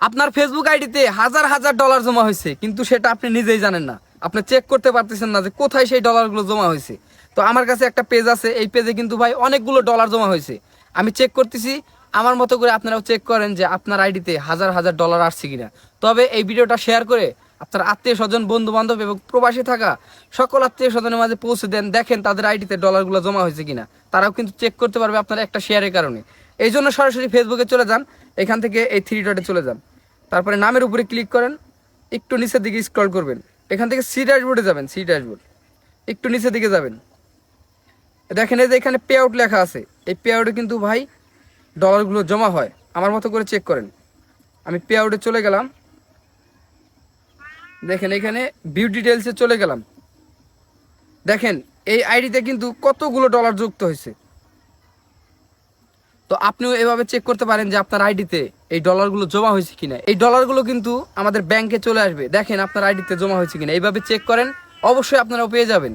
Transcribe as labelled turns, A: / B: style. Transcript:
A: আপনার ফেসবুক আইডিতে হাজার হাজার ডলার জমা হয়েছে, কিন্তু সেটা আপনি নিজেই জানেন না। আপনি চেক করতে পারতেছেন না যে কোথায় সেই ডলারগুলো জমা হয়েছে। তো আমার কাছে একটা পেজ আছে, এই পেজে কিন্তু ভাই অনেকগুলো ডলার জমা হয়েছে। আমি চেক করতেছি, আমার মতো করে আপনারাও চেক করেন যে আপনার আইডিতে হাজার হাজার ডলার আসছে কিনা। তবে এই ভিডিওটা শেয়ার করে আপনার আত্মীয় স্বজন, বন্ধু বান্ধব এবং প্রবাসী থাকা সকল আত্মীয় স্বজনের মাঝে পৌঁছে দেন, দেখেন তাদের আইডিতে ডলারগুলো জমা হয়েছে কিনা। তারাও কিন্তু চেক করতে পারবে আপনার একটা শেয়ারের কারণে। এই জন্য সরাসরি ফেসবুকে চলে যান, এখান থেকে এই থ্রি ডটে চলে যান, তারপরে নামের উপরে ক্লিক করেন, একটু নিচের দিকে স্ক্রল করবেন, এখান থেকে সি ড্যাশবোর্ডে যাবেন। সি ড্যাশবোর্ড একটু নিচের দিকে যাবেন, দেখেন এই যে এখানে পে আউট লেখা আছে। এই পে আউটে কিন্তু ভাই ডলারগুলো জমা হয়। আমার মতো করে চেক করেন। আমি পে আউটে চলে গেলাম, দেখেন এখানে ভিউ ডিটেলসে চলে গেলাম। দেখেন এই আইডিতে কিন্তু কতগুলো ডলার যুক্ত হয়েছে। তো আপনিও এভাবে চেক করতে পারেন যে আপনার আইডিতে এই ডলারগুলো জমা হয়েছে কিনা। এই ডলারগুলো কিন্তু আমাদের ব্যাংকে চলে আসবে, দেখেন আপনার আইডিতে জমা হয়েছে কিনা। এইভাবে চেক করেন, অবশ্যই আপনারাও পেয়ে যাবেন।